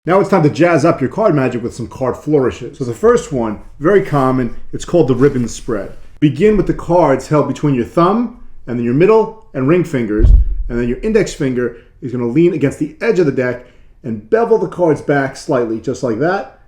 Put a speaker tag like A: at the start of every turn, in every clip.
A: Now it's time to jazz up your card magic with some card flourishes. So the first one, very common, it's called the ribbon spread. Begin with the cards held between your thumb and then your middle and ring fingers, and then your index finger is going to lean against the edge of the deck and bevel the cards back slightly, just like that,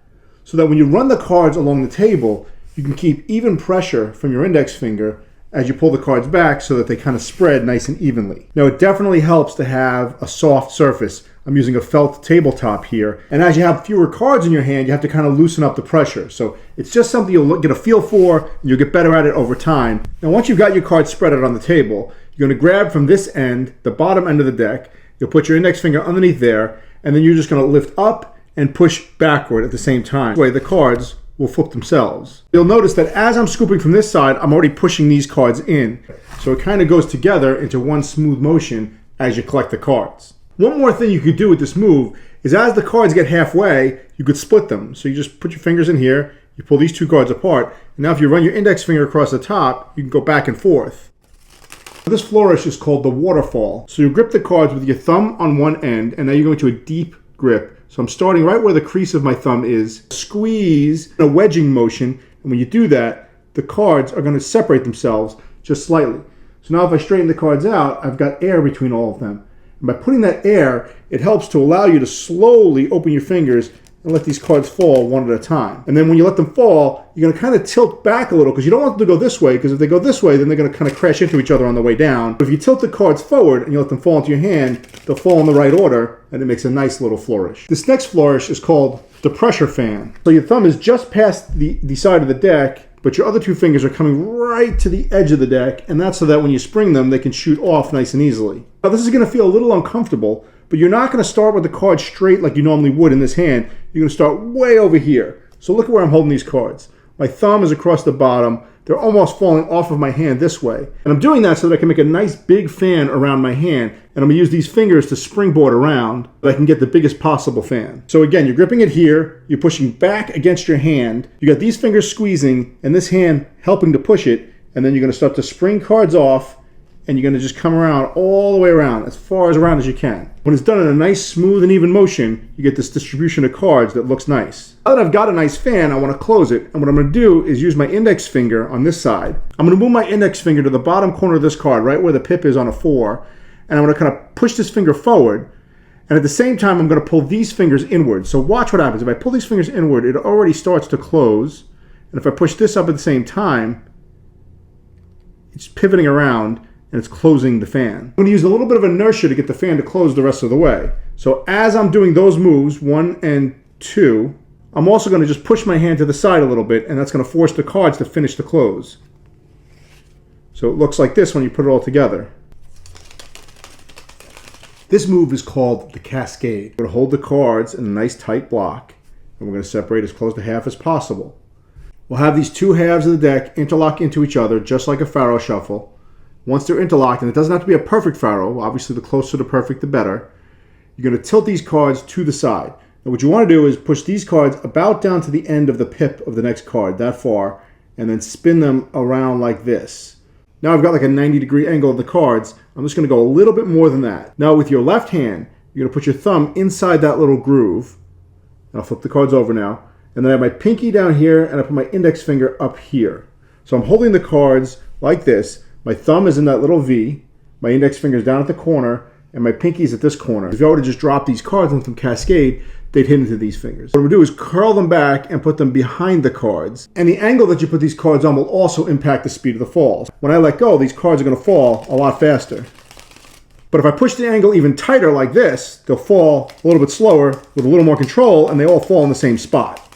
A: so that when you run the cards along the table, you can keep even pressure from your index finger as you pull the cards back so that they kind of spread nice and evenly. Now it definitely helps to have a soft surface. I'm using a felt tabletop here, and as you have fewer cards in your hand, you have to kind of loosen up the pressure. So it's just something you'll get a feel for, and you'll get better at it over time. Now once you've got your cards spread out on the table, you're going to grab from this end, the bottom end of the deck, you'll put your index finger underneath there, and then you're just going to lift up and push backward at the same time. This way the cards will flip themselves. You'll notice that as I'm scooping from this side, I'm already pushing these cards in. So it kind of goes together into one smooth motion as you collect the cards. One more thing you could do with this move is as the cards get halfway, you could split them. So you just put your fingers in here, you pull these two cards apart, and now if you run your index finger across the top, you can go back and forth. This flourish is called the waterfall. So you grip the cards with your thumb on one end, and now you're going to a deep grip. So I'm starting right where the crease of my thumb is. Squeeze in a wedging motion, and when you do that, the cards are going to separate themselves just slightly. So now if I straighten the cards out, I've got air between all of them. And by putting that air, it helps to allow you to slowly open your fingers and let these cards fall one at a time. And then when you let them fall, you're going to kind of tilt back a little because you don't want them to go this way, because if they go this way, then they're going to kind of crash into each other on the way down. But if you tilt the cards forward and you let them fall into your hand, they'll fall in the right order, and it makes a nice little flourish. This next flourish is called the pressure fan. So your thumb is just past the side of the deck, but your other two fingers are coming right to the edge of the deck, and that's so that when you spring them, they can shoot off nice and easily. Now this is going to feel a little uncomfortable, but you're not going to start with the card straight like you normally would in this hand. You're going to start way over here. So look at where I'm holding these cards. My thumb is across the bottom. They're almost falling off of my hand this way. And I'm doing that so that I can make a nice big fan around my hand. And I'm going to use these fingers to springboard around so that I can get the biggest possible fan. So again, you're gripping it here. You're pushing back against your hand. You got these fingers squeezing and this hand helping to push it. And then you're going to start to spring cards off. And you're going to just come around all the way around, as far as around as you can. When it's done in a nice, smooth, and even motion, you get this distribution of cards that looks nice. Now that I've got a nice fan, I want to close it. And what I'm going to do is use my index finger on this side. I'm going to move my index finger to the bottom corner of this card, right where the pip is on a 4. And I'm going to kind of push this finger forward. And at the same time, I'm going to pull these fingers inward. So watch what happens. If I pull these fingers inward, it already starts to close. And if I push this up at the same time, it's pivoting around. And it's closing the fan. I'm going to use a little bit of inertia to get the fan to close the rest of the way. So as I'm doing those moves, 1 and 2, I'm also going to just push my hand to the side a little bit, and that's going to force the cards to finish the close. So it looks like this when you put it all together. This move is called the cascade. We're going to hold the cards in a nice tight block, and we're going to separate as close to half as possible. We'll have these two halves of the deck interlock into each other, just like a faro shuffle. Once they're interlocked, and it doesn't have to be a perfect faro, obviously the closer to perfect the better, you're going to tilt these cards to the side. Now what you want to do is push these cards about down to the end of the pip of the next card, that far, and then spin them around like this. Now I've got like a 90-degree angle of the cards. I'm just going to go a little bit more than that. Now with your left hand, you're going to put your thumb inside that little groove. And I'll flip the cards over now. And then I have my pinky down here, and I put my index finger up here. So I'm holding the cards like this. My thumb is in that little V, my index finger is down at the corner, and my pinky is at this corner. If I were to just drop these cards and let them cascade, they'd hit into these fingers. What I'm going to do is curl them back and put them behind the cards. And the angle that you put these cards on will also impact the speed of the falls. When I let go, these cards are going to fall a lot faster. But if I push the angle even tighter like this, they'll fall a little bit slower with a little more control, and they all fall in the same spot.